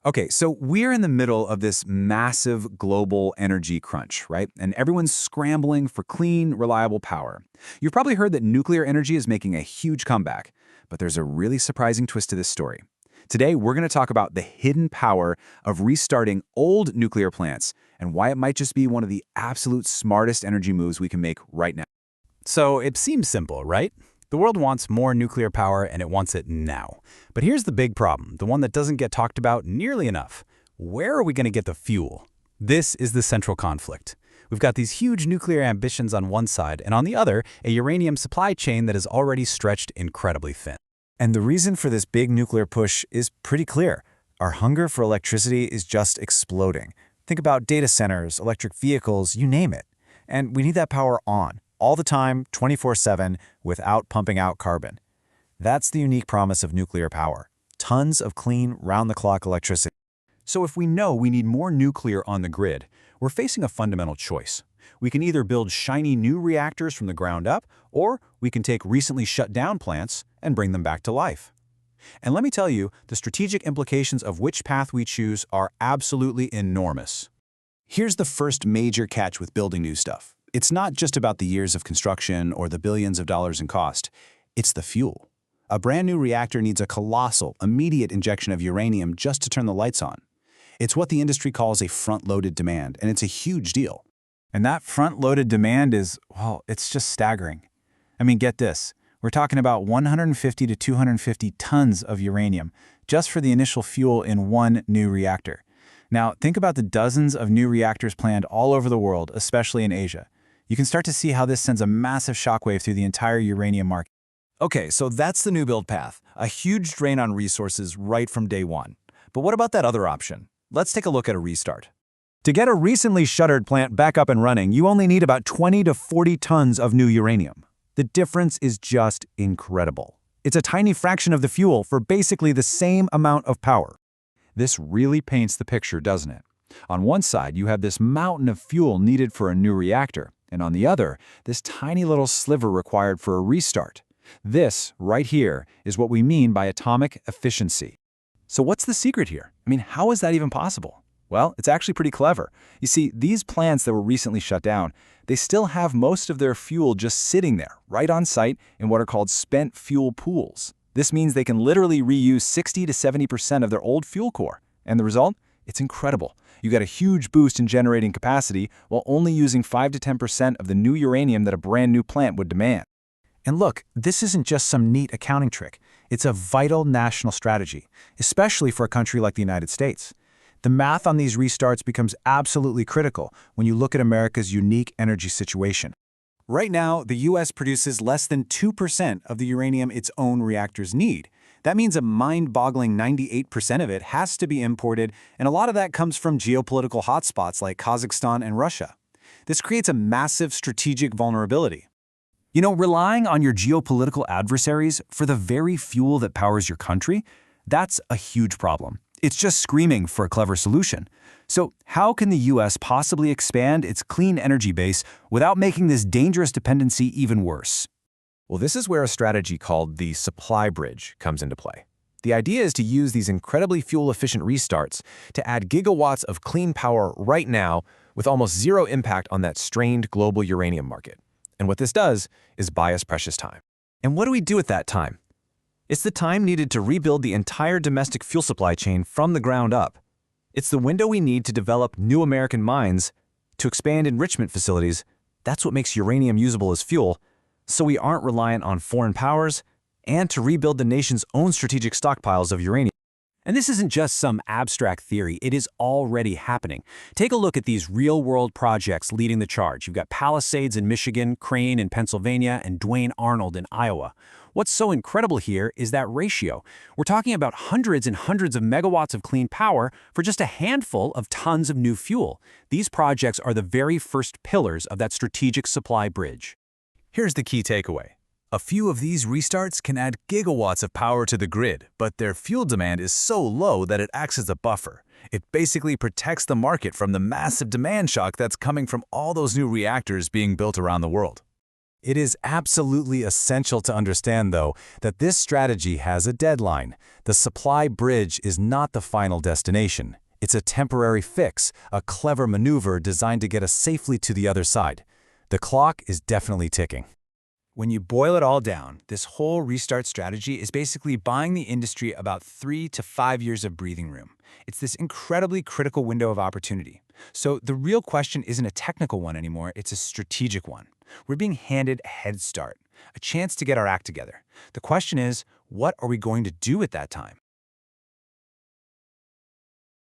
Okay, so we're in the middle of this massive global energy crunch, right? And everyone's scrambling for clean, reliable power. You've probably heard that nuclear energy is making a huge comeback, but there's a really surprising twist to this story. Today, we're going to talk about the hidden power of restarting old nuclear plants and why it might just be one of the absolute smartest energy moves we can make right now. So it seems simple, right? The world wants more nuclear power and it wants it now. But here's the big problem, the one that doesn't get talked about nearly enough. Where are we going to get the fuel? This is the central conflict. We've got these huge nuclear ambitions on one side, and on the other, a uranium supply chain that is already stretched incredibly thin. And the reason for this big nuclear push is pretty clear. Our hunger for electricity is just exploding. Think about data centers, electric vehicles, you name it. And we need that power on, all the time, 24/7, without pumping out carbon. That's the unique promise of nuclear power. Tons of clean, round-the-clock electricity. So if we know we need more nuclear on the grid, we're facing a fundamental choice. We can either build shiny new reactors from the ground up, or we can take recently shut down plants and bring them back to life. And let me tell you, the strategic implications of which path we choose are absolutely enormous. Here's the first major catch with building new stuff. It's not just about the years of construction or the billions of dollars in cost. It's the fuel. A brand new reactor needs a colossal, immediate injection of uranium just to turn the lights on. It's what the industry calls a front-loaded demand, and it's a huge deal. And that front-loaded demand is, well, it's just staggering. I mean, get this. We're talking about 150 to 250 tons of uranium just for the initial fuel in one new reactor. Now, think about the dozens of new reactors planned all over the world, especially in Asia. You can start to see how this sends a massive shockwave through the entire uranium market. Okay, so that's the new build path, a huge drain on resources right from day one. But what about that other option? Let's take a look at a restart. To get a recently shuttered plant back up and running, you only need about 20 to 40 tons of new uranium. The difference is just incredible. It's a tiny fraction of the fuel for basically the same amount of power. This really paints the picture, doesn't it? On one side, you have this mountain of fuel needed for a new reactor, and on the other, this tiny little sliver required for a restart. This, right here, is what we mean by atomic efficiency. So what's the secret here? I mean, how is that even possible? Well, it's actually pretty clever. You see, these plants that were recently shut down, they still have most of their fuel just sitting there, right on site, in what are called spent fuel pools. This means they can literally reuse 60 to 70% of their old fuel core. And the result? It's incredible. You get a huge boost in generating capacity while only using 5 to 10% of the new uranium that a brand new plant would demand. And look, this isn't just some neat accounting trick. It's a vital national strategy, especially for a country like the United States. The math on these restarts becomes absolutely critical when you look at America's unique energy situation. Right now, the U.S. produces less than 2% of the uranium its own reactors need. That means a mind-boggling 98% of it has to be imported, and a lot of that comes from geopolitical hotspots like Kazakhstan and Russia. This creates a massive strategic vulnerability. You know, relying on your geopolitical adversaries for the very fuel that powers your country, that's a huge problem. It's just screaming for a clever solution. So how can the U.S. possibly expand its clean energy base without making this dangerous dependency even worse? Well, this is where a strategy called the supply bridge comes into play. The idea is to use these incredibly fuel-efficient restarts to add gigawatts of clean power right now with almost zero impact on that strained global uranium market. And what this does is buy us precious time. And what do we do with that time? It's the time needed to rebuild the entire domestic fuel supply chain from the ground up. It's the window we need to develop new American mines, to expand enrichment facilities. That's what makes uranium usable as fuel, so we aren't reliant on foreign powers, and to rebuild the nation's own strategic stockpiles of uranium. And this isn't just some abstract theory, it is already happening. Take a look at these real-world projects leading the charge. You've got Palisades in Michigan, Crane in Pennsylvania, and Duane, Arnold in Iowa. What's so incredible here is that ratio. We're talking about hundreds and hundreds of megawatts of clean power for just a handful of tons of new fuel. These projects are the very first pillars of that strategic supply bridge. Here's the key takeaway. A few of these restarts can add gigawatts of power to the grid, but their fuel demand is so low that it acts as a buffer. It basically protects the market from the massive demand shock that's coming from all those new reactors being built around the world. It is absolutely essential to understand, though, that this strategy has a deadline. The supply bridge is not the final destination. It's a temporary fix, a clever maneuver designed to get us safely to the other side. The clock is definitely ticking. When you boil it all down, this whole restart strategy is basically buying the industry about 3 to 5 years of breathing room. It's this incredibly critical window of opportunity. So the real question isn't a technical one anymore, it's a strategic one. We're being handed a head start, a chance to get our act together. The question is, what are we going to do at that time?